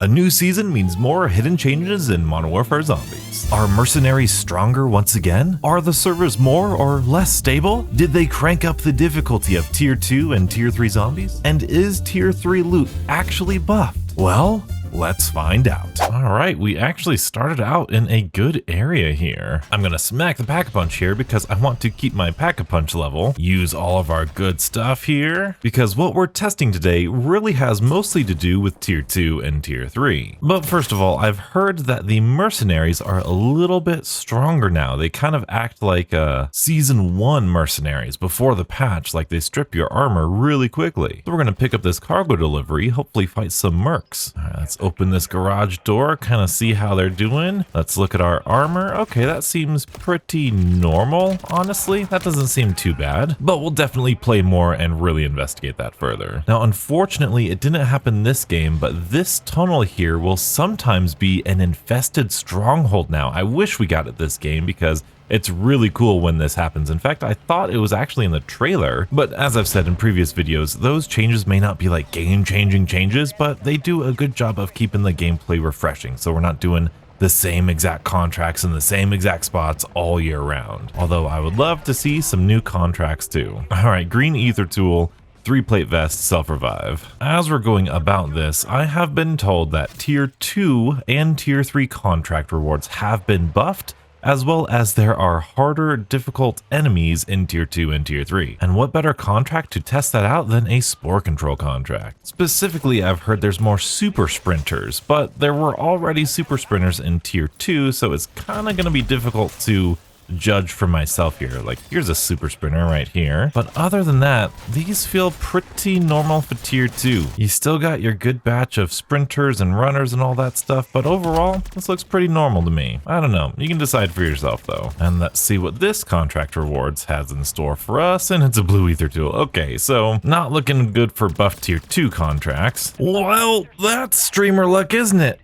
A new season means more hidden changes in Modern Warfare Zombies. Are mercenaries stronger once again? Are the servers more or less stable? Did they crank up the difficulty of Tier 2 and Tier 3 zombies? And is Tier 3 loot actually buffed? Well, let's find out. Alright, we actually started out in a good area here. I'm gonna smack the Pack-a-Punch here because I want to keep my Pack-a-Punch level, use all of our good stuff here, because what we're testing today really has mostly to do with Tier 2 and Tier 3. But first of all, I've heard that the mercenaries are a little bit stronger now. They kind of act like Season 1 mercenaries before the patch, like they strip your armor really quickly. So we're gonna pick up this cargo delivery, hopefully fight some mercs. Alright, let's open this garage door, kind of see how they're doing. Let's look at our armor. Okay, that seems pretty normal, honestly. That doesn't seem too bad, but we'll definitely play more and really investigate that further. Now, unfortunately, it didn't happen this game, but this tunnel here will sometimes be an infested stronghold now. I wish we got it this game because it's really cool when this happens. In fact, I thought it was actually in the trailer, but as I've said in previous videos, those changes may not be like game-changing changes, but they do a good job of keeping the gameplay refreshing, so we're not doing the same exact contracts in the same exact spots all year round. Although I would love to see some new contracts too. Alright, green ether tool, 3-plate vest, self-revive. As we're going about this, I have been told that Tier 2 and Tier 3 contract rewards have been buffed, as well as there are harder, difficult enemies in Tier 2 and Tier 3. And what better contract to test that out than a Spore Control contract? Specifically, I've heard there's more Super Sprinters, but there were already Super Sprinters in Tier 2, so it's kind of going to be difficult to judge for myself here. Like, here's a super sprinter right here, but other than that, these feel pretty normal for Tier 2. You still got your good batch of sprinters and runners and all that stuff, but overall, this looks pretty normal to me. I don't know, you can decide for yourself though. And let's see what this contract rewards has in store for us, and it's a blue ether tool. Okay, so not looking good for buff Tier 2 contracts. Well, that's streamer luck, isn't it?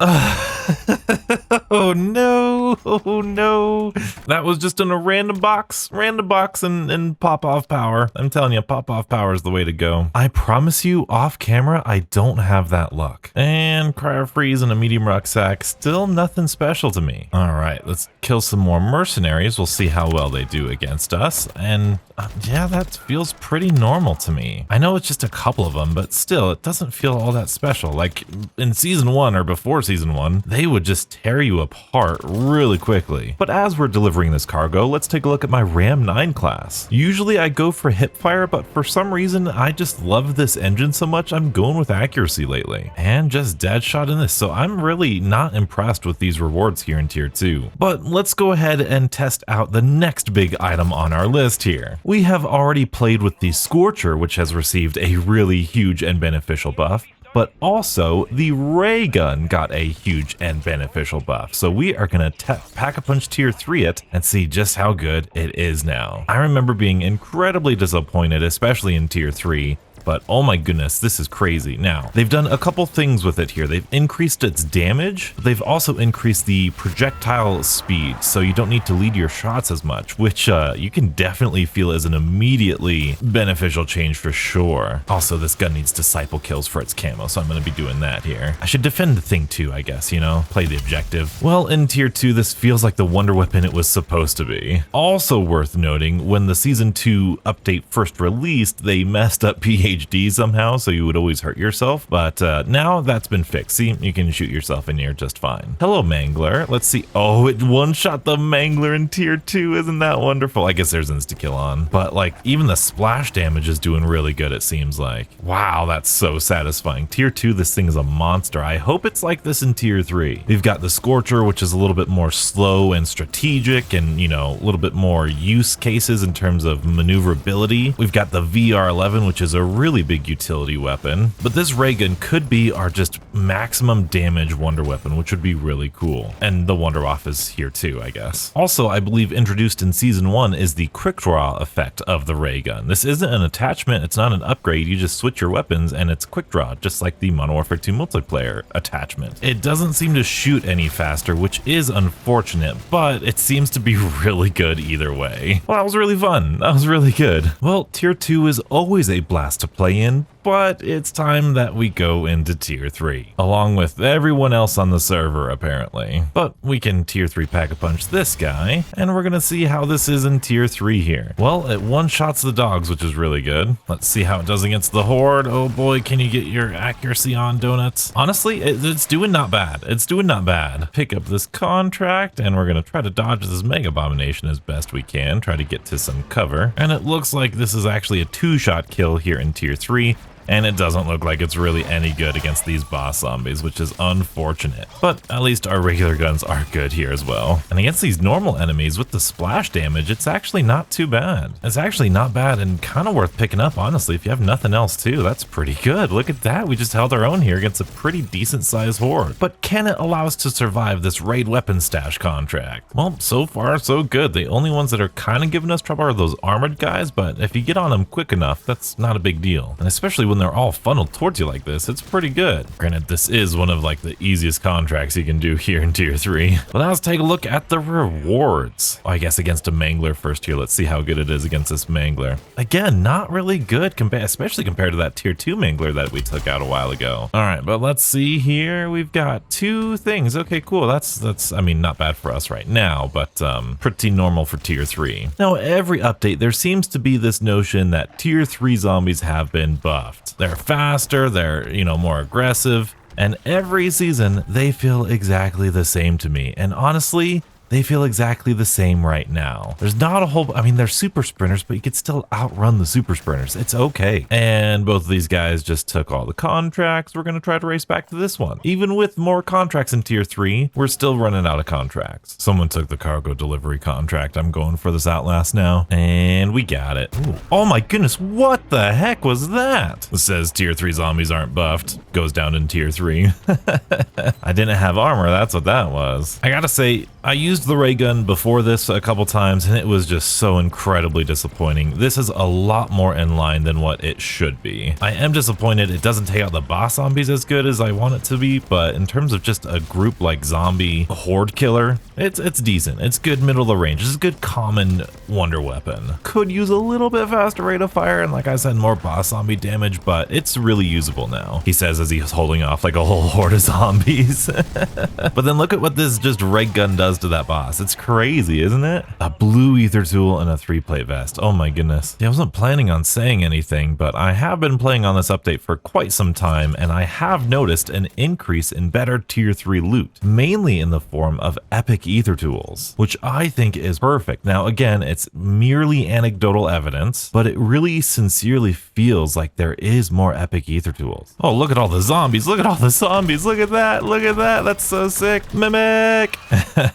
Oh no, oh no. That was just in a random box and pop-off power. I'm telling you, pop-off power is the way to go. I promise you, off camera, I don't have that luck. And cryo freeze and a medium rucksack, still nothing special to me. All right, let's kill some more mercenaries. We'll see how well they do against us. And yeah, that feels pretty normal to me. I know it's just a couple of them, but still, it doesn't feel all that special. Like in Season 1 or before Season 1, they would just tear you apart really quickly. But as we're delivering this cargo, let's take a look at my Ram 9 class. Usually I go for hipfire, but for some reason, I just love this engine so much, I'm going with accuracy lately. And just dead shot in this, so I'm really not impressed with these rewards here in Tier 2. But let's go ahead and test out the next big item on our list here. We have already played with the Scorcher, which has received a really huge and beneficial buff, but also the ray gun got a huge and beneficial buff. So we are gonna Pack-a-Punch Tier 3 it and see just how good it is now. I remember being incredibly disappointed, especially in Tier 3, but oh my goodness, this is crazy. Now, they've done a couple things with it here. They've increased its damage, but they've also increased the projectile speed, so you don't need to lead your shots as much, which you can definitely feel as an immediately beneficial change for sure. Also, this gun needs disciple kills for its camo, so I'm going to be doing that here. I should defend the thing too, I guess, you know, play the objective. Well, in Tier 2, this feels like the wonder weapon it was supposed to be. Also worth noting, when the Season 2 update first released, they messed up PhD somehow, so you would always hurt yourself, but now that's been fixed. See, you can shoot yourself in here just fine. Hello, Mangler. Let's see. Oh, it one-shot the Mangler in Tier 2. Isn't that wonderful? I guess there's insta-kill on, but like even the splash damage is doing really good, it seems like. Wow, that's so satisfying. Tier 2, this thing is a monster. I hope it's like this in Tier 3. We've got the Scorcher, which is a little bit more slow and strategic and, you know, a little bit more use cases in terms of maneuverability. We've got the VR11, which is a really big utility weapon, but this ray gun could be our just maximum damage wonder weapon, which would be really cool. And the wonder off is here too, I guess. Also, I believe introduced in Season 1 is the quick draw effect of the ray gun. This isn't an attachment, it's not an upgrade, you just switch your weapons and it's quick draw, just like the Modern Warfare 2 multiplayer attachment. It doesn't seem to shoot any faster, which is unfortunate, but it seems to be really good either way. Well, that was really fun. That was really good. Well, Tier 2 is always a blast to play in, but it's time that we go into tier 3, along with everyone else on the server apparently. But we can tier 3 pack-a-punch this guy, and we're gonna see how this is in tier 3 here. Well, it one-shots the dogs, which is really good. Let's see how it does against the horde. Oh boy, can you get your accuracy on, donuts? Honestly, it's doing not bad. It's doing not bad. Pick up this contract, and we're gonna try to dodge this mega abomination as best we can, try to get to some cover. And it looks like this is actually a 2-shot kill here in tier 3. And it doesn't look like it's really any good against these boss zombies, which is unfortunate. But at least our regular guns are good here as well. And against these normal enemies with the splash damage, it's actually not too bad. It's actually not bad and kind of worth picking up, honestly. If you have nothing else too, that's pretty good. Look at that. We just held our own here against a pretty decent sized horde. But can it allow us to survive this raid weapon stash contract? Well, so far so good. The only ones that are kind of giving us trouble are those armored guys, but if you get on them quick enough, that's not a big deal. And especially when they're all funneled towards you like this, it's pretty good. Granted, this is one of like the easiest contracts you can do here in tier 3. But now let's take a look at the rewards. I guess against a mangler first here. Let's see how good it is against this mangler. Again, not really good, especially compared to that tier 2 mangler that we took out a while ago. All right, but let's see here. We've got 2 things. Okay, cool. That's I mean, not bad for us right now, but pretty normal for tier 3. Now, every update, there seems to be this notion that tier 3 zombies have been buffed. They're faster, they're, more aggressive, and every season they feel exactly the same to me. And honestly, they feel exactly the same right now. There's not a whole, they're super sprinters, but you could still outrun the super sprinters. It's okay. And both of these guys just took all the contracts. We're going to try to race back to this one. Even with more contracts in tier 3, we're still running out of contracts. Someone took the cargo delivery contract. I'm going for this Outlast now. And we got it. Ooh. Oh my goodness, what the heck was that? It says tier 3 zombies aren't buffed. Goes down in tier 3. I didn't have armor, that's what that was. I gotta say, I used the ray gun before this a couple times and it was just so incredibly disappointing. This is a lot more in line than what it should be. I am disappointed it doesn't take out the boss zombies as good as I want it to be, but in terms of just a group like zombie horde killer, it's decent. It's good middle of the range. It's a good common wonder weapon. Could use a little bit faster rate of fire and like I said, more boss zombie damage, but it's really usable now. He says as he's holding off like a whole horde of zombies. But then look at what this just ray gun does to that boss. It's crazy, isn't it? A blue ether tool and a 3-plate vest. Oh my goodness. Yeah, I wasn't planning on saying anything, but I have been playing on this update for quite some time, and I have noticed an increase in better tier 3 loot, mainly in the form of epic ether tools, which I think is perfect. Now, again, it's merely anecdotal evidence, but it really sincerely feels like there is more epic ether tools. Oh, look at all the zombies. Look at all the zombies. Look at that. Look at that. That's so sick. Mimic.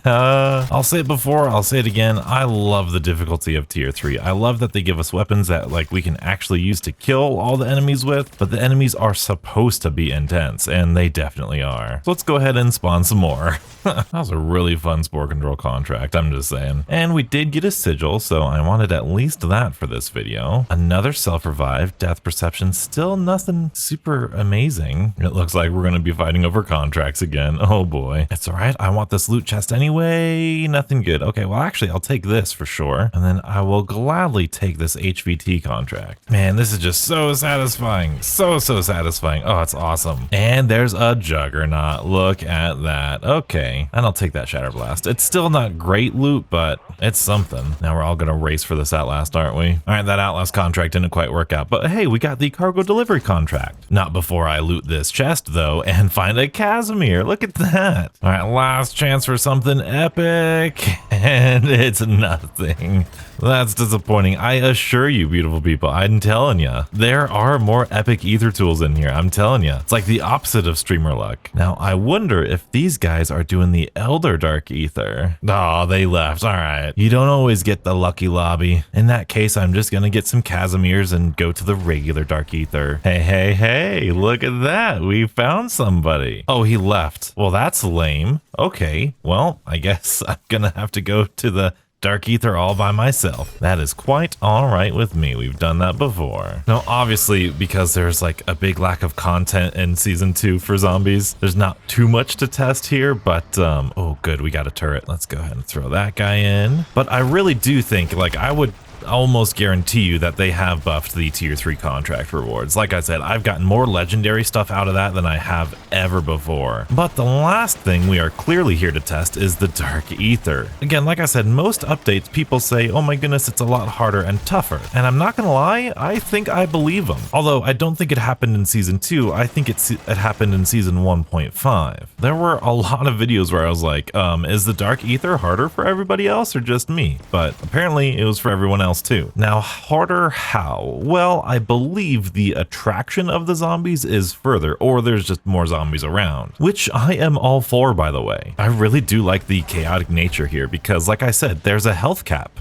I'll say it before, I'll say it again. I love the difficulty of tier 3. I love that they give us weapons that like we can actually use to kill all the enemies with, but the enemies are supposed to be intense, and they definitely are. So let's go ahead and spawn some more. That was a really fun spore control contract, I'm just saying. And we did get a sigil, so I wanted at least that for this video. Another self-revive, death perception, still nothing super amazing. It looks like we're gonna be fighting over contracts again. Oh boy. It's alright, I want this loot chest anyway. Nothing good. Okay, well actually I'll take this for sure. And then I will gladly take this HVT contract. Man, this is just so satisfying. So satisfying. Oh, it's awesome. And there's a juggernaut. Look at that. Okay, and I'll take that Shatter Blast. It's still not great loot, but it's something. Now we're all gonna race for this Outlast, aren't we? All right, that Outlast contract didn't quite work out, but hey, we got the cargo delivery contract. Not before I loot this chest though and find a Casimir. Look at that. All right, last chance for something epic, and it's nothing. That's disappointing. I assure you, beautiful people, I'm telling you, there are more epic ether tools in here. I'm telling you, it's like the opposite of streamer luck. Now, I wonder if these guys are doing the Elder Dark Ether. Oh, they left. All right. You don't always get the lucky lobby. In that case, I'm just going to get some Casimirs and go to the regular Dark Ether. Hey, look at that. We found somebody. Oh, he left. Well, that's lame. Okay, well, I guess I'm going to have to go to the Dark Ether all by myself. That is quite all right with me. We've done that before. Now, obviously, because there's like a big lack of content in season 2 for zombies, there's not too much to test here, but oh good, we got a turret. Let's go ahead and throw that guy in. But I really do think like I would almost guarantee you that they have buffed the tier 3 contract rewards. Like I said, I've gotten more legendary stuff out of that than I have ever before. But the last thing we are clearly here to test is the Dark Ether. Again, like I said, most updates people say, oh my goodness, it's a lot harder and tougher. And I'm not gonna lie, I think I believe them. Although I don't think it happened in season 2, I think it happened in season 1.5. There were a lot of videos where I was like, is the Dark Ether harder for everybody else or just me? But apparently it was for everyone else too. Now, harder how? Well, I believe the attraction of the zombies is further, or there's just more zombies around, which I am all for, by the way. I really do like the chaotic nature here because, like I said, there's a health cap.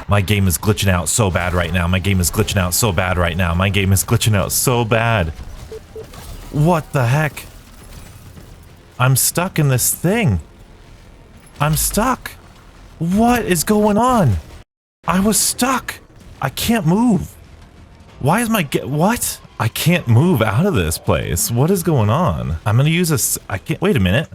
My game is glitching out so bad right now. My game is glitching out so bad right now. My game is glitching out so bad. What the heck? I'm stuck in this thing. I'm stuck. What is going on? I was stuck. I can't move. Why is my what? I can't move out of this place. What is going on? I'm gonna use wait a minute.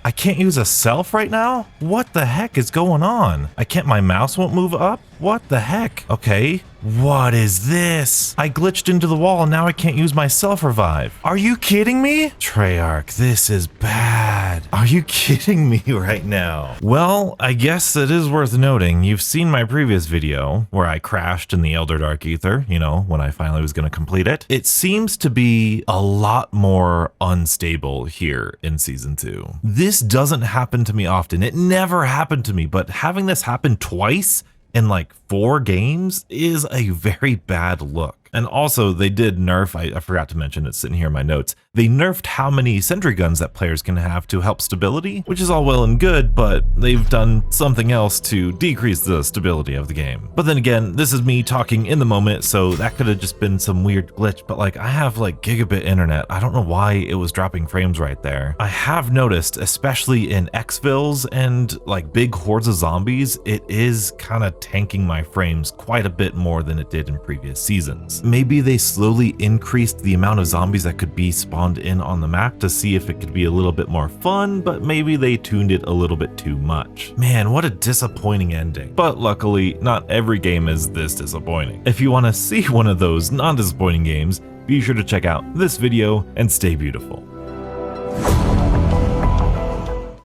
I can't use a self right now? What the heck is going on? My mouse won't move up? What the heck? Okay. What is this? I glitched into the wall and now I can't use my self revive. Are you kidding me? Treyarch, this is bad. Are you kidding me right now? Well, I guess it is worth noting. You've seen my previous video where I crashed in the Elder Dark Ether, you know, when I finally was going to complete it. It seems to be a lot more unstable here in season 2. This doesn't happen to me often. It never happened to me, but having this happen twice in like 4 games is a very bad look. And also they did nerf, I forgot to mention, it's sitting here in my notes, they nerfed how many sentry guns that players can have to help stability, which is all well and good, but they've done something else to decrease the stability of the game. But then again, this is me talking in the moment, so that could have just been some weird glitch, but like I have like gigabit internet. I don't know why it was dropping frames right there. I have noticed, especially in exfils and like big hordes of zombies, it is kind of tanking my frames quite a bit more than it did in previous seasons. Maybe they slowly increased the amount of zombies that could be spawned in on the map to see if it could be a little bit more fun, but maybe they tuned it a little bit too much. Man, what a disappointing ending. But luckily, not every game is this disappointing. If you want to see one of those non-disappointing games, be sure to check out this video and stay beautiful.